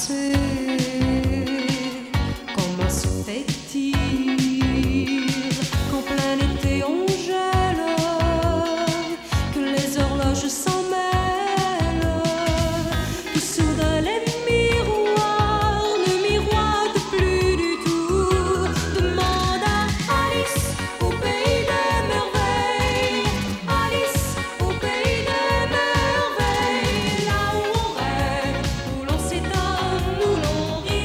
penser. Comment se fait-il qu'en plein été on gèle, que les horloges s'en mêlent, que soudain les miroirs ne miroitent plus du tout? Demande à Alice au pays des merveilles, Alice au pays des merveilles, là où on rêve, où l'on s'étonne, où l'on rit.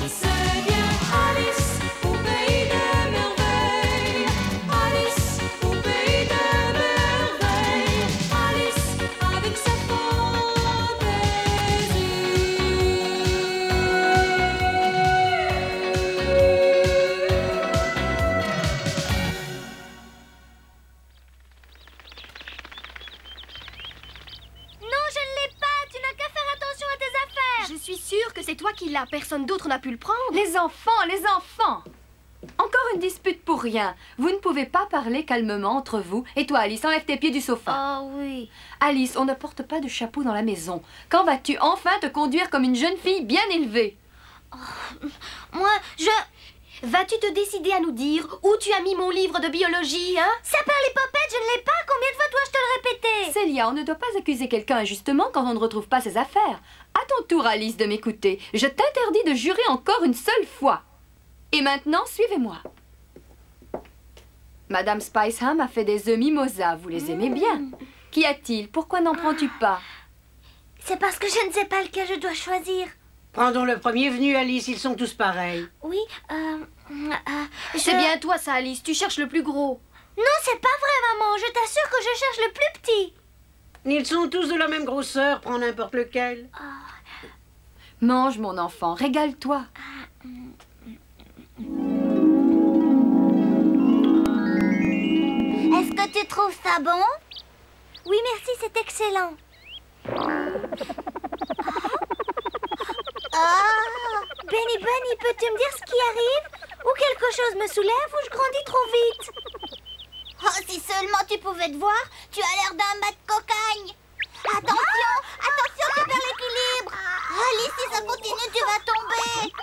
C'est bien Alice au pays des merveilles, Alice au pays des merveilles, Alice avec sa Non, je ne l'ai pas. Tu n'as qu'à faire attention à tes affaires. Je suis sûre que c'est toi qui l'as. Personne d'autre n'a pu le prendre. Les enfants, les enfants! Encore une dispute pour rien. Vous ne pouvez pas parler calmement entre vous. Et toi, Alice, enlève tes pieds du sofa. Oh oui. Alice, on ne porte pas de chapeau dans la maison. Quand vas-tu enfin te conduire comme une jeune fille bien élevée? Moi, Vas-tu te décider à nous dire où tu as mis mon livre de biologie, hein? Ça perd les popettes, je ne l'ai pas. Combien de fois dois-je te le répéter? Célia, on ne doit pas accuser quelqu'un injustement quand on ne retrouve pas ses affaires. À ton tour, Alice, de m'écouter. Je t'interdis de jurer encore une seule fois. Et maintenant, suivez-moi. Madame Spiceham a fait des œufs mimosa. Vous les aimez bien. Qu'y a-t-il? Pourquoi n'en prends-tu pas? C'est parce que je ne sais pas lequel je dois choisir. Prendons le premier venu, Alice, ils sont tous pareils. Oui, C'est bien toi, ça, Alice. Tu cherches le plus gros. Non, c'est pas vrai, maman. Je t'assure que je cherche le plus petit. Ils sont tous de la même grosseur, prends n'importe lequel. Mange, mon enfant, régale-toi. Est-ce que tu trouves ça bon? Oui, merci, c'est excellent. Benny, peux-tu me dire ce qui arrive? Ou quelque chose me soulève ou je grandis trop vite? Oh, si seulement tu pouvais te voir, tu as l'air d'un mat de cocagne. Attention, attention, tu perds l'équilibre. Alice, si ça continue, tu vas tomber.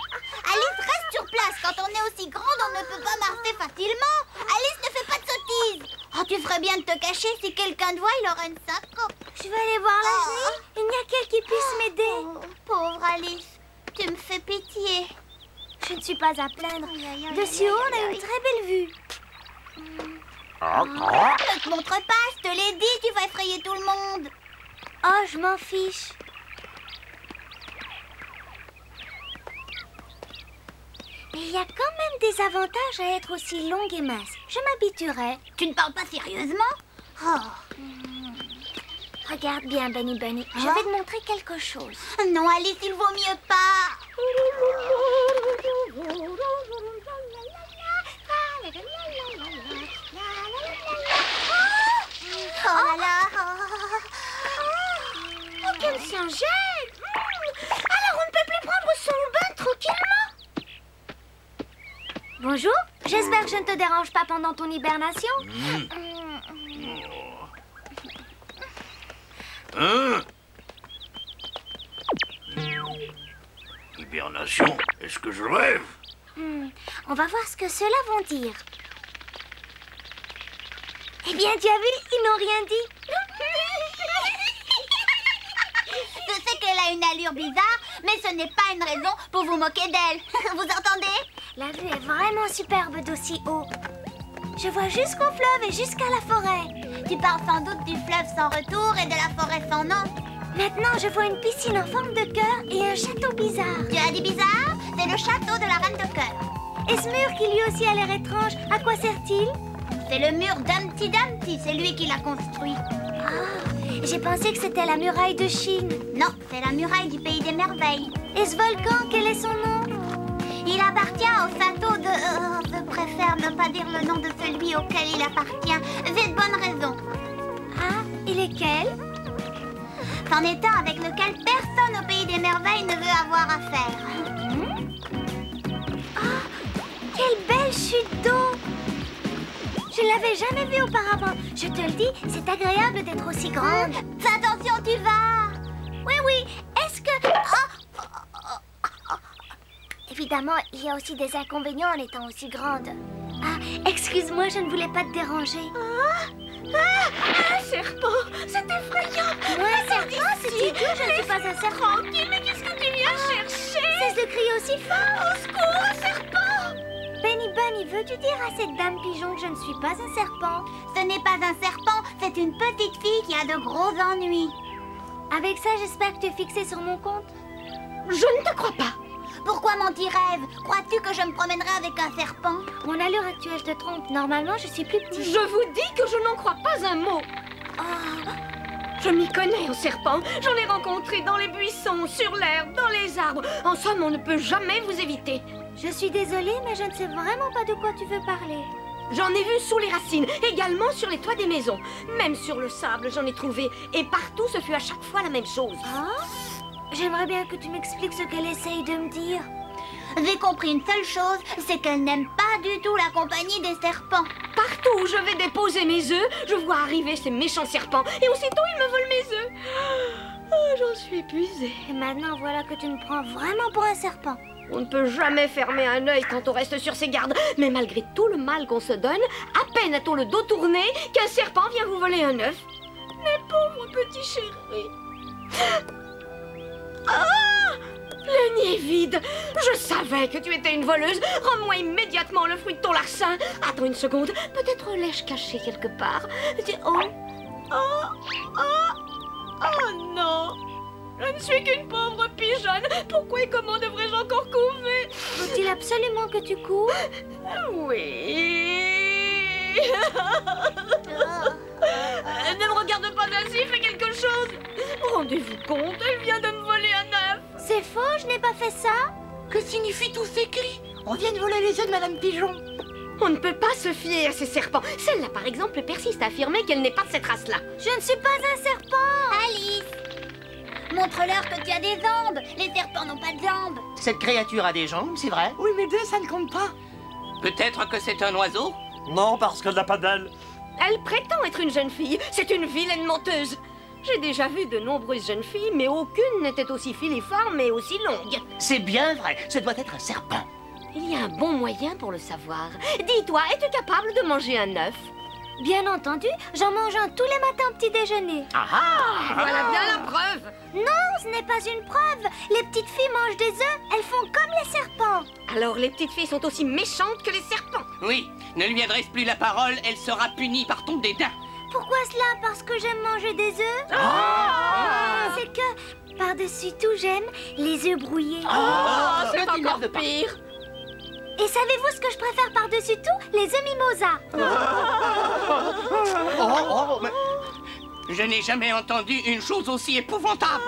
Alice, reste sur place. Quand on est aussi grande, on ne peut pas marcher facilement. Alice, ne fais pas de sottises. Oh, tu ferais bien de te cacher. Si quelqu'un te voit, il aura une syncope. Je vais aller voir la chenille. Il n'y a qu'elle qui puisse m'aider. Oh, pauvre Alice, tu me fais pitié. Je ne suis pas à plaindre. De si haut, on a une très belle vue. Ne te montre pas, je te l'ai dit, tu vas effrayer tout le monde. Oh, je m'en fiche. Mais il y a quand même des avantages à être aussi longue et mince. Je m'habituerai. Tu ne parles pas sérieusement? Oh. Regarde bien, Benny. Je vais te montrer quelque chose. Non, Alice, il vaut mieux pas. Oh là là. Oh, qu'elle s'en jette. Alors, on ne peut plus prendre son bain tranquillement. Bonjour, j'espère que je ne te dérange pas pendant ton hibernation. Hein? Hibernation? Est-ce que je rêve? On va voir ce que ceux-là vont dire. Eh bien, tu as vu, ils n'ont rien dit. Je sais qu'elle a une allure bizarre, mais ce n'est pas une raison pour vous moquer d'elle. Vous entendez? La vue est vraiment superbe d'aussi haut. Je vois jusqu'au fleuve et jusqu'à la forêt. Tu parles sans doute du fleuve sans retour et de la forêt sans nom. Maintenant, je vois une piscine en forme de cœur et un château bizarre. Tu as dit bizarre? C'est le château de la Reine de Cœur. Et ce mur qui lui aussi a l'air étrange, à quoi sert-il? C'est le mur d'Humpty Dumpty, c'est lui qui l'a construit. Ah, j'ai pensé que c'était la muraille de Chine. Non, c'est la muraille du pays des merveilles. Et ce volcan, quel est son nom? Il appartient au château de... je préfère ne pas dire le nom de celui auquel il appartient. J'ai de bonnes raisons. Ah, et lesquels? C'en est un avec lequel personne au pays des merveilles ne veut avoir affaire. Ah, quelle belle chute d'eau! Je ne l'avais jamais vue auparavant. Je te le dis, c'est agréable d'être aussi grande. Fais attention, tu vas. Oui, est-ce que Évidemment, il y a aussi des inconvénients en étant aussi grande. Ah, excuse-moi, je ne voulais pas te déranger. Un serpent! C'est effrayant! Ouais, serpent, c'est idiot, je ne suis pas un serpent. Tranquille, mais qu'est-ce que tu viens chercher? Cesse de crier aussi fort. Au secours, un serpent! Benny Bunny, veux-tu dire à cette dame pigeon que je ne suis pas un serpent? Ce n'est pas un serpent, c'est une petite fille qui a de gros ennuis. Avec ça, j'espère que tu es fixé sur mon compte. Je ne te crois pas. Pourquoi mon petit rêve? Crois-tu que je me promènerai avec un serpent? Mon allure actuelle, je te trompe. Normalement, je suis plus petite. Je vous dis que je n'en crois pas un mot. Je m'y connais en serpent. J'en ai rencontré dans les buissons, sur l'herbe, dans les arbres. En somme, on ne peut jamais vous éviter. Je suis désolée, mais je ne sais vraiment pas de quoi tu veux parler. J'en ai vu sous les racines, également sur les toits des maisons. Même sur le sable, j'en ai trouvé. Et partout, ce fut à chaque fois la même chose. Ah? J'aimerais bien que tu m'expliques ce qu'elle essaye de me dire. J'ai compris une seule chose, c'est qu'elle n'aime pas du tout la compagnie des serpents. Partout où je vais déposer mes œufs, je vois arriver ces méchants serpents. Et aussitôt, ils me volent mes œufs. Oh, j'en suis épuisée. Et maintenant, voilà que tu me prends vraiment pour un serpent. On ne peut jamais fermer un œil quand on reste sur ses gardes. Mais malgré tout le mal qu'on se donne, à peine a-t-on le dos tourné qu'un serpent vient vous voler un œuf. Mes pauvres petits chéris. Ah! Le nid est vide. Je savais que tu étais une voleuse. Rends-moi immédiatement le fruit de ton larcin. Attends une seconde. Peut-être l'ai-je caché quelque part. Oh. Oh. Oh. Oh non. Je ne suis qu'une pauvre pigeonne. Pourquoi et comment devrais-je encore couver? Faut-il absolument que tu cours? Oui. Ne me regarde pas ainsi, fais quelque chose. Rendez-vous compte, elle vient de me voler un œuf. C'est faux, je n'ai pas fait ça. Que signifient tous ces cris? On vient de voler les œufs de Madame Pigeon. On ne peut pas se fier à ces serpents. Celle-là, par exemple, persiste à affirmer qu'elle n'est pas de cette race-là. Je ne suis pas un serpent. Alice, montre-leur que tu as des jambes. Les serpents n'ont pas de jambes. Cette créature a des jambes, c'est vrai? Oui, mais deux, ça ne compte pas. Peut-être que c'est un oiseau? Non, parce qu'elle n'a pas d'ailes. Elle prétend être une jeune fille. C'est une vilaine menteuse. J'ai déjà vu de nombreuses jeunes filles, mais aucune n'était aussi filiforme et aussi longue. C'est bien vrai, ce doit être un serpent. Il y a un bon moyen pour le savoir. Dis-toi, es-tu capable de manger un œuf? Bien entendu, j'en mange un tous les matins au petit déjeuner. Voilà bien la preuve. Non, ce n'est pas une preuve. Les petites filles mangent des œufs, elles font comme les serpents. Alors les petites filles sont aussi méchantes que les serpents. Oui, ne lui adresse plus la parole, elle sera punie par ton dédain. Pourquoi cela? Parce que j'aime manger des œufs? C'est que, par-dessus tout, j'aime les œufs brouillés. C'est encore pire. Et savez-vous ce que je préfère par-dessus tout? Les œufs mimosa. Mais je n'ai jamais entendu une chose aussi épouvantable.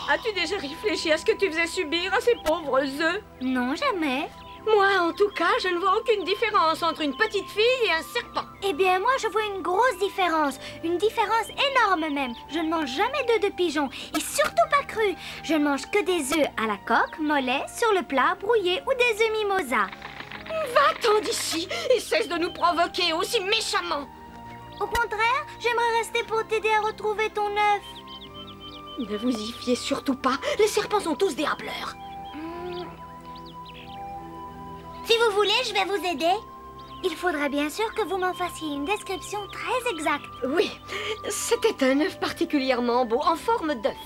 As-tu déjà réfléchi à ce que tu faisais subir à ces pauvres œufs? Non, jamais. Moi, en tout cas, je ne vois aucune différence entre une petite fille et un serpent. Eh bien, moi, je vois une grosse différence. Une différence énorme même. Je ne mange jamais d'œufs de pigeon. Et surtout pas crus. Je ne mange que des œufs à la coque, mollets, sur le plat, brouillés ou des œufs mimosa. Va-t'en d'ici et cesse de nous provoquer aussi méchamment. Au contraire, j'aimerais rester pour t'aider à retrouver ton œuf. Ne vous y fiez surtout pas. Les serpents sont tous des hâbleurs. Si vous voulez, je vais vous aider. Il faudrait bien sûr que vous m'en fassiez une description très exacte. Oui, c'était un œuf particulièrement beau, en forme d'œuf.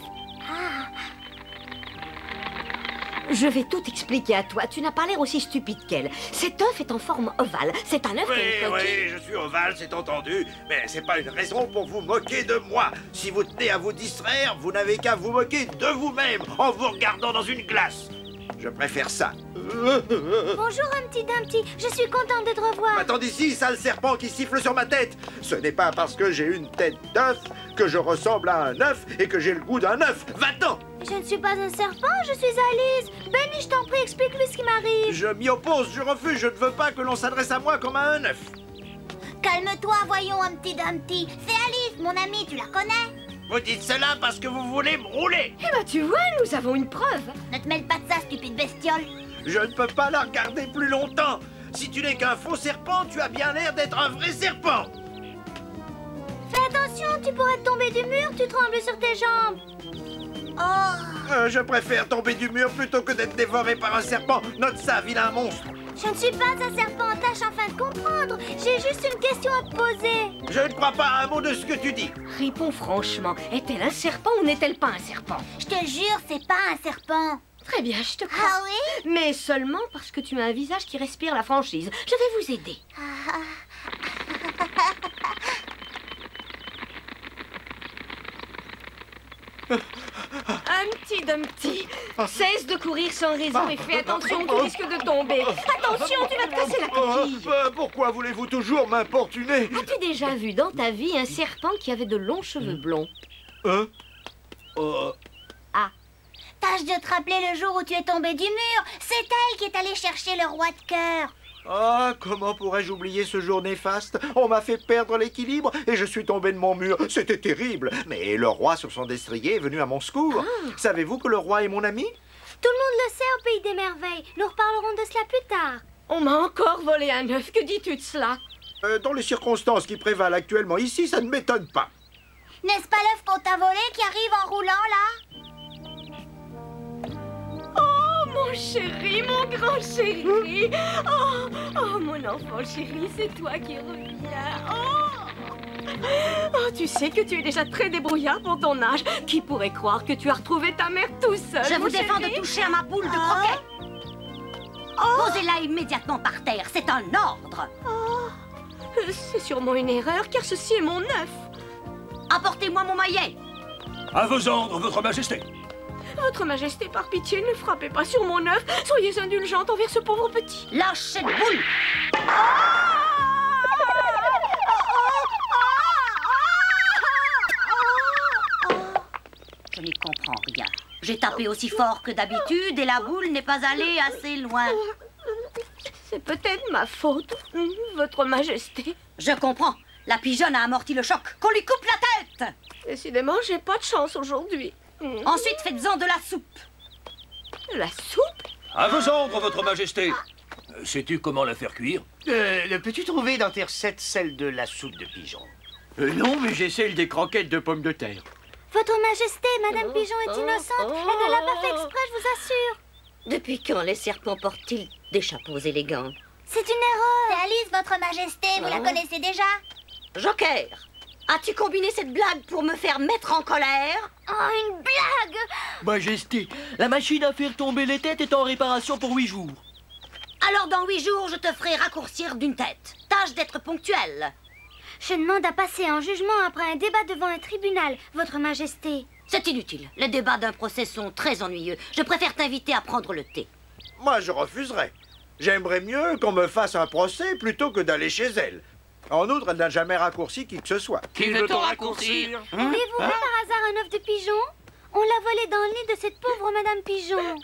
Je vais tout expliquer à toi. Tu n'as pas l'air aussi stupide qu'elle. Cet œuf est en forme ovale. C'est un œuf qui a une coquille. Oui, je suis ovale, c'est entendu. Mais c'est pas une raison pour vous moquer de moi. Si vous tenez à vous distraire, vous n'avez qu'à vous moquer de vous-même en vous regardant dans une glace. Je préfère ça. Bonjour, Humpty Dumpty. Je suis contente de te revoir. Va-t'en d'ici, sale serpent qui siffle sur ma tête. Ce n'est pas parce que j'ai une tête d'œuf que je ressemble à un œuf et que j'ai le goût d'un œuf. Va-t'en! Je ne suis pas un serpent, je suis Alice. Benny, je t'en prie, explique-lui ce qui m'arrive. Je m'y oppose, je refuse, je ne veux pas que l'on s'adresse à moi comme à un œuf. Calme-toi, voyons, Humpty Dumpty. C'est Alice, mon amie, tu la connais? Vous dites cela parce que vous voulez me rouler. Eh ben, tu vois, nous avons une preuve. Ne te mêle pas de ça, stupide bestiole. Je ne peux pas la regarder plus longtemps. Si tu n'es qu'un faux serpent, tu as bien l'air d'être un vrai serpent. Fais attention, tu pourrais tomber du mur, tu trembles sur tes jambes. Je préfère tomber du mur plutôt que d'être dévoré par un serpent. Note ça, vilain monstre. Je ne suis pas un serpent, tâche enfin de comprendre. J'ai juste une question à te poser. Je ne crois pas à un mot de ce que tu dis. Réponds franchement, est-elle un serpent ou n'est-elle pas un serpent? Je te jure, c'est pas un serpent. Très bien, je te crois. Ah oui? Mais seulement parce que tu as un visage qui respire la franchise. Je vais vous aider. Humpty Dumpty, cesse de courir sans raison et fais attention, tu risques de tomber. Attention, tu vas te casser la coquille. Pourquoi voulez-vous toujours m'importuner? As-tu déjà vu dans ta vie un serpent qui avait de longs cheveux blonds? Tâche de te rappeler le jour où tu es tombé du mur. C'est elle qui est allée chercher le roi de cœur. Ah, comment pourrais-je oublier ce jour néfaste? On m'a fait perdre l'équilibre et je suis tombé de mon mur. C'était terrible. Mais le roi, sur son destrier, est venu à mon secours. Savez-vous que le roi est mon ami? Tout le monde le sait au Pays des Merveilles. Nous reparlerons de cela plus tard. On m'a encore volé un œuf, que dis-tu de cela? Dans les circonstances qui prévalent actuellement ici, ça ne m'étonne pas. N'est-ce pas l'œuf qu'on t'a volé qui arrive en roulant là? Oh, mon chéri, mon grand chéri. Oh, mon enfant chéri, c'est toi qui reviens. Oh, tu sais que tu es déjà très débrouillard pour ton âge. Qui pourrait croire que tu as retrouvé ta mère tout seul? Je mon vous défends chéri? de toucher à ma boule de croquet. Posez-la immédiatement par terre, c'est un ordre. C'est sûrement une erreur, car ceci est mon œuf. Apportez-moi mon maillet. À vos ordres, votre majesté. Votre Majesté, par pitié, ne frappez pas sur mon œuf. Soyez indulgente envers ce pauvre petit. Lâche cette boule. Je n'y comprends rien. J'ai tapé aussi fort que d'habitude et la boule n'est pas allée assez loin. C'est peut-être ma faute, Votre Majesté. Je comprends. La pigeonne a amorti le choc. Qu'on lui coupe la tête. Décidément, j'ai pas de chance aujourd'hui. Ensuite, faites-en de la soupe. La soupe? À vos ordres, votre majesté. Sais-tu comment la faire cuire? Le peux-tu trouver dans tes recettes celle de la soupe de pigeon? Non, mais j'ai celle des croquettes de pommes de terre. Votre Majesté, Madame Pigeon est innocente. Elle ne l'a pas fait exprès, je vous assure. Depuis quand les serpents portent-ils des chapeaux élégants? C'est une erreur. C'est Alice, votre Majesté. Vous la connaissez déjà? Joker, as-tu combiné cette blague pour me faire mettre en colère? Oh, une blague! Majesté, la machine à faire tomber les têtes est en réparation pour 8 jours. Alors dans 8 jours, je te ferai raccourcir d'une tête. Tâche d'être ponctuel. Je demande à passer en jugement après un débat devant un tribunal, Votre Majesté. C'est inutile. Les débats d'un procès sont très ennuyeux. Je préfère t'inviter à prendre le thé. Moi, je refuserais. J'aimerais mieux qu'on me fasse un procès plutôt que d'aller chez elle. En outre, elle n'a jamais raccourci qui que ce soit. Qui veut t'en raccourcir? Auriez-vous vu par hasard un œuf de pigeon? On l'a volé dans le lit de cette pauvre Madame Pigeon.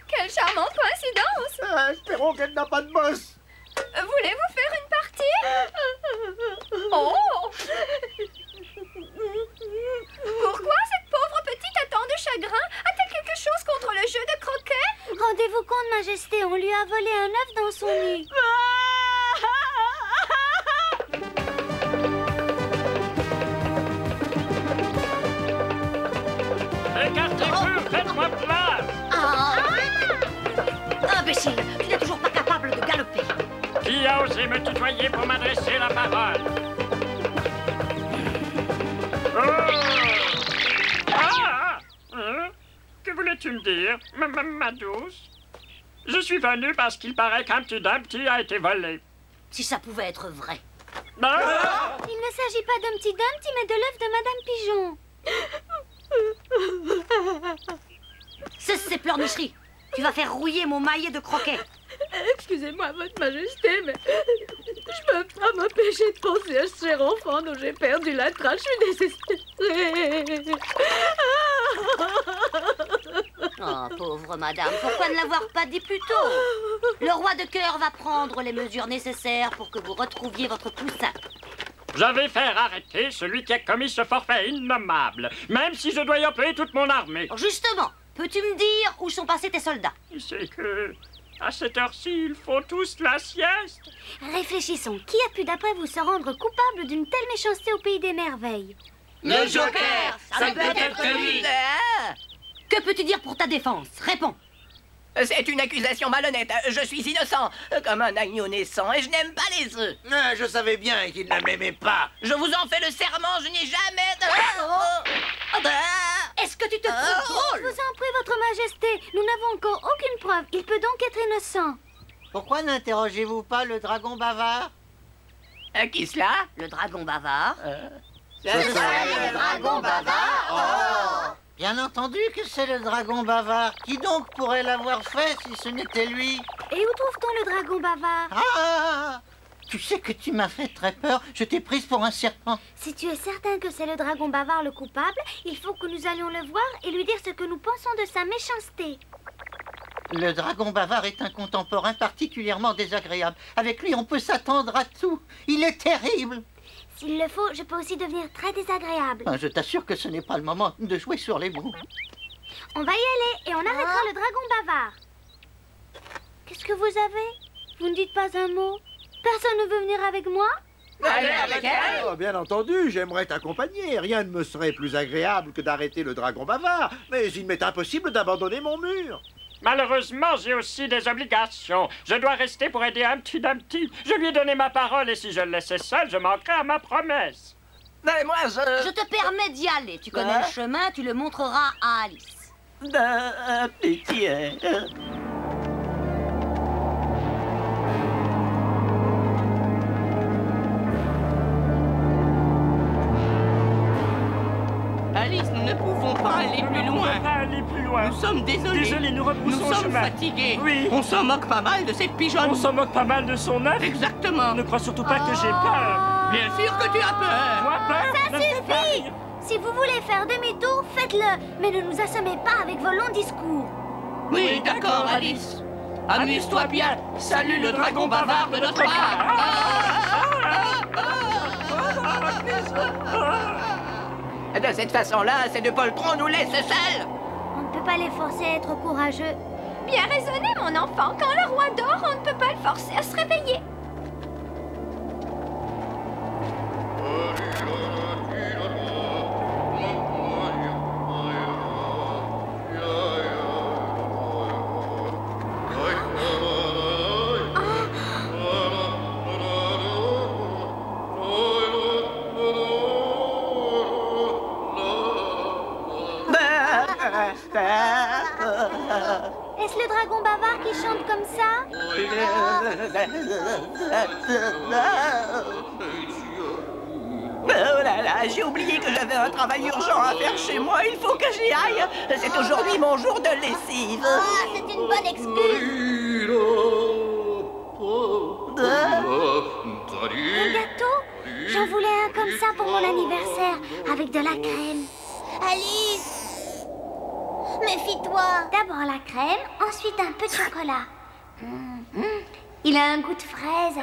Quelle charmante coïncidence! Espérons qu'elle n'a pas de bosse. Voulez-vous faire une partie? Oh! Pourquoi cette pauvre petite a tant de chagrin? A-t-elle quelque chose contre le jeu de croquet? Rendez-vous compte, Majesté, on lui a volé un œuf dans son lit. Écartez-vous, faites-moi place. Imbécile, tu n'es toujours pas capable de galoper. Qui a osé me tutoyer pour m'adresser la parole? Que voulais-tu me dire, ma douce? Je suis venu parce qu'il paraît qu'un petit Dumpty a été volé. Si ça pouvait être vrai. Il ne s'agit pas d'un petit Dumpty, mais de l'œuf de Madame Pigeon. Cesse ces pleurnicheries. Tu vas faire rouiller mon maillet de croquet. Excusez-moi, Votre Majesté, mais je peux pas m'empêcher de penser à ce cher enfant dont j'ai perdu la trace. Je suis désespérée. Oh, pauvre madame, pourquoi ne l'avoir pas dit plus tôt? Le roi de cœur va prendre les mesures nécessaires pour que vous retrouviez votre poussin. Je vais faire arrêter celui qui a commis ce forfait innommable, même si je dois y employer toute mon armée. Justement, peux-tu me dire où sont passés tes soldats? C'est que À cette heure-ci, ils font tous la sieste. Réfléchissons. Qui a pu, d'après vous, se rendre coupable d'une telle méchanceté au pays des merveilles? Le Joker, ça peut être lui. Que peux-tu dire pour ta défense? Réponds. C'est une accusation malhonnête. Je suis innocent, comme un agneau naissant, et je n'aime pas les œufs. Ah, je savais bien qu'il ne m'aimait pas. Je vous en fais le serment, je n'ai jamais de... Est-ce que tu te trouves drôle? Je vous en prie, votre majesté. Nous n'avons encore aucune preuve. Il peut donc être innocent. Pourquoi n'interrogez-vous pas le dragon bavard? Qui cela? Le dragon bavard. C'est ça, le dragon bavard. Oh! Bien entendu que c'est le dragon bavard. Qui donc pourrait l'avoir fait si ce n'était lui? Et où trouve-t-on le dragon bavard? Ah! Tu sais que tu m'as fait très peur. Je t'ai prise pour un serpent. Si tu es certain que c'est le dragon bavard le coupable, il faut que nous allions le voir et lui dire ce que nous pensons de sa méchanceté. Le dragon bavard est un contemporain particulièrement désagréable. Avec lui, on peut s'attendre à tout. Il est terrible. S'il le faut, je peux aussi devenir très désagréable. Je t'assure que ce n'est pas le moment de jouer sur les mots. On va y aller et on arrêtera le dragon bavard. Qu'est-ce que vous avez? Vous ne dites pas un mot? Personne ne veut venir avec moi? Allez avec elle. Oh, bien entendu, j'aimerais t'accompagner. Rien ne me serait plus agréable que d'arrêter le dragon bavard. Mais il m'est impossible d'abandonner mon mur. Malheureusement, j'ai aussi des obligations. Je dois rester pour aider Humpty Dumpty. Je lui ai donné ma parole et si je le laissais seul, je manquerais à ma promesse. Mais moi, Je te permets d'y aller. Tu connais le chemin, tu le montreras à Alice. Pitié. Alice, nous ne pouvons pas aller plus loin. Nous sommes désolés. Désolé, nous repoussons Nous le sommes chemin. fatigués. Oui. On s'en moque pas mal de cette pigeonne. On s'en moque pas mal de son œuf. Exactement. Ne crois surtout pas que j'ai peur. Bien sûr que tu as peur. Moi, peur? Ça Ne me fais pas suffit! rire. Si vous voulez faire demi-tour, faites-le. Mais ne nous assommez pas avec vos longs discours. Oui, d'accord, Alice. Amuse-toi bien. Salut le dragon bavard de notre part. De cette façon-là, ces deux poltrons nous laissent seuls. On ne peut pas les forcer à être courageux. Bien raisonné, mon enfant. Quand le roi dort, on ne peut pas le forcer à se réveiller. Est-ce le dragon bavard qui chante comme ça? Oh là là, j'ai oublié que j'avais un travail urgent à faire chez moi. Il faut que j'y aille. C'est aujourd'hui mon jour de lessive. Ah, c'est une bonne excuse. Un gâteau? J'en voulais un comme ça pour mon anniversaire, avec de la crème. Alice, méfie-toi. D'abord la crème, ensuite un peu de chocolat. Il a un goût de fraise.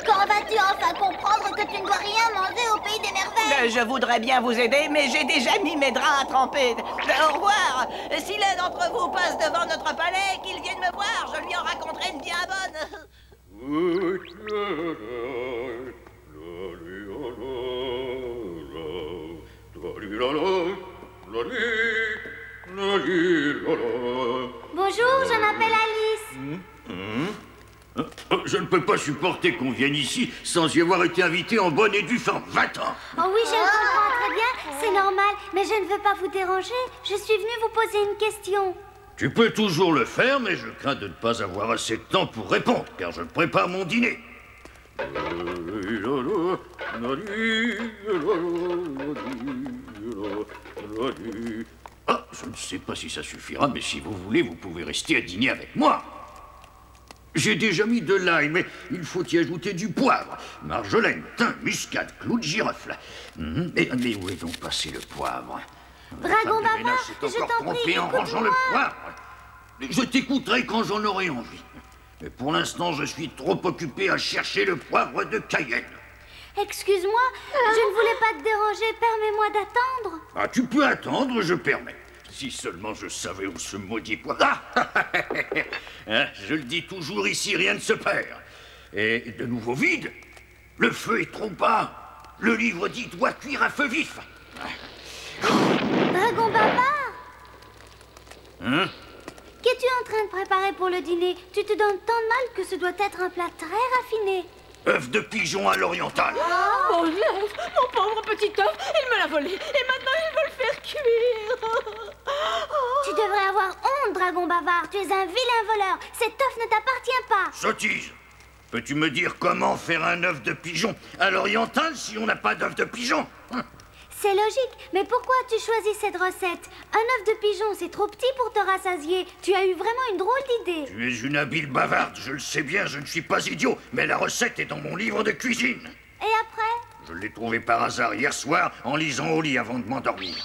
Quand vas-tu enfin comprendre que tu ne dois rien manger au pays des merveilles? Je voudrais bien vous aider, mais j'ai déjà mis mes draps à tremper. Au revoir. Si l'un d'entre vous passe devant notre palais, qu'il vienne me voir. Je lui en raconterai une bien bonne. Bonjour, je m'appelle Alice. Je ne peux pas supporter qu'on vienne ici sans y avoir été invité en bonne et due forme. Va-t'en. Oh oui, je le comprends très bien, c'est normal, mais je ne veux pas vous déranger. Je suis venue vous poser une question. Tu peux toujours le faire, mais je crains de ne pas avoir assez de temps pour répondre, car je prépare mon dîner. Ah, je ne sais pas si ça suffira, mais si vous voulez, vous pouvez rester à dîner avec moi. J'ai déjà mis de l'ail, mais il faut y ajouter du poivre, marjolaine, thym, muscade, clou de girofle. Mais où est donc passé le poivre? Dragon La femme du ménage bavard, s'est je encore t'en prie, trompée en rangeant le écoute-moi. poivre. Je t'écouterai quand j'en aurai envie. Mais pour l'instant, je suis trop occupé à chercher le poivre de Cayenne. Excuse-moi, je ne voulais pas te déranger, permets-moi d'attendre. Ah, tu peux attendre, je permets. Si seulement je savais où ce maudit poivre... Ah hein, je le dis toujours, ici, rien ne se perd. Et de nouveau vide. Le feu est trop bas. Le livre dit doit cuire à feu vif. Dragon bavard, Hein? qu'es-tu en train de préparer pour le dîner? Tu te donnes tant de mal que ce doit être un plat très raffiné. œuf de pigeon à l'oriental. Oh, l'œuf, mon pauvre petit œuf, il me l'a volé. Et maintenant, il veut le faire cuire. Tu devrais avoir honte, dragon bavard. Tu es un vilain voleur. Cet œuf ne t'appartient pas. Sottise. Peux-tu me dire comment faire un œuf de pigeon à l'oriental si on n'a pas d'œuf de pigeon? C'est logique, mais pourquoi as-tu choisi cette recette? Un œuf de pigeon, c'est trop petit pour te rassasier. Tu as eu vraiment une drôle d'idée. Tu es une habile bavarde, je le sais bien, je ne suis pas idiot, mais la recette est dans mon livre de cuisine. Et après? Je l'ai trouvé par hasard hier soir en lisant au lit avant de m'endormir.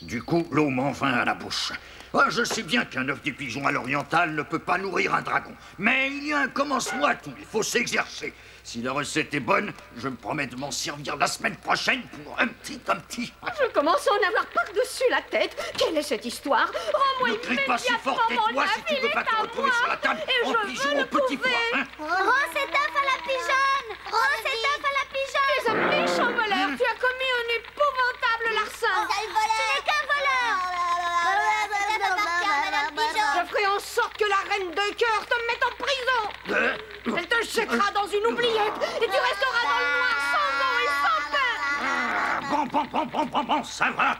Du coup, l'eau m'en vint à la bouche. Ah, je sais bien qu'un œuf de pigeon à l'oriental ne peut pas nourrir un dragon. Mais il y a un commencement à tout, il faut s'exercer. Si la recette est bonne, je me promets de m'en servir la semaine prochaine pour un petit. Je commence à en avoir par-dessus la tête. Quelle est cette histoire? Rends-moi Ne crie pas si fort, tais-toi si tu veux pas te retrouver sur la table en pigeon au petit pois. Hein? Rends cet œuf à la pigeonne! Rends cet œuf à la pigeonne! Tu es un méchant voleur. Tu as commis un épouvantable larcin. Tu n'es qu'un voleur! Je ferai en sorte que la reine de cœur te mette en prison. Elle te jettera dans une oubliette et tu resteras dans le noir sans nom et sans peur. Bon, ça va.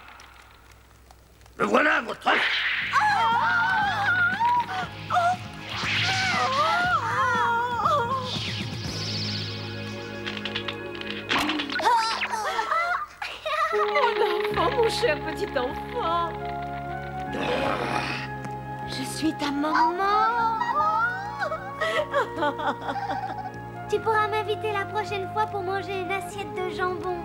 Le voilà, votre œuf. Mon enfant, mon cher petit enfant. Je suis ta maman. Tu pourras m'inviter la prochaine fois pour manger une assiette de jambon.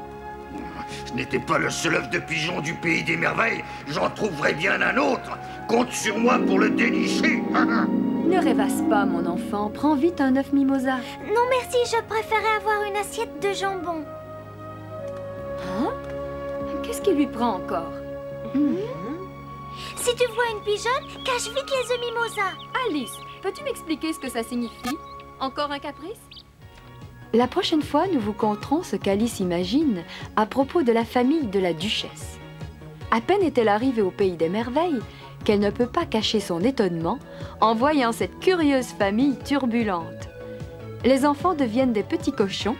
Je n'étais pas le seul œuf de pigeon du pays des merveilles. J'en trouverai bien un autre. Compte sur moi pour le dénicher. Ne rêvasse pas, mon enfant. Prends vite un œuf mimosa. Non merci, je préférais avoir une assiette de jambon. Hein? Qu'est-ce qui lui prend encore? Si tu vois une pigeonne, cache vite les œufs mimosa. Alice, peux-tu m'expliquer ce que ça signifie? Encore un caprice? La prochaine fois, nous vous conterons ce qu'Alice imagine à propos de la famille de la duchesse. À peine est-elle arrivée au pays des merveilles qu'elle ne peut pas cacher son étonnement en voyant cette curieuse famille turbulente. Les enfants deviennent des petits cochons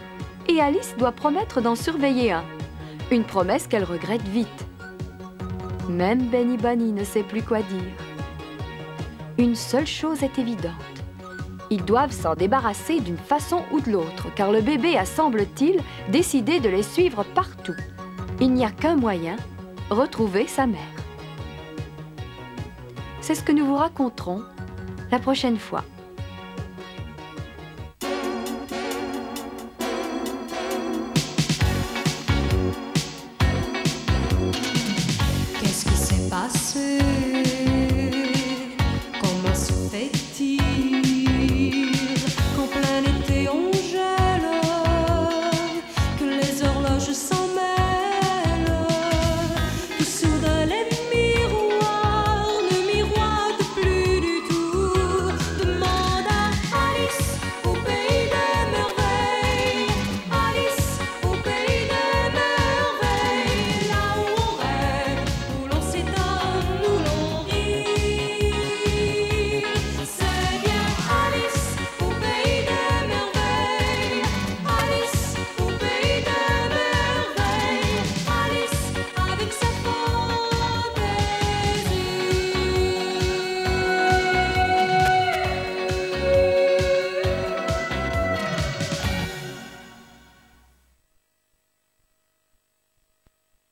et Alice doit promettre d'en surveiller un. Une promesse qu'elle regrette vite. Même Benny Bunny ne sait plus quoi dire. Une seule chose est évidente. Ils doivent s'en débarrasser d'une façon ou de l'autre, car le bébé a, semble-t-il, décidé de les suivre partout. Il n'y a qu'un moyen, retrouver sa mère. C'est ce que nous vous raconterons la prochaine fois.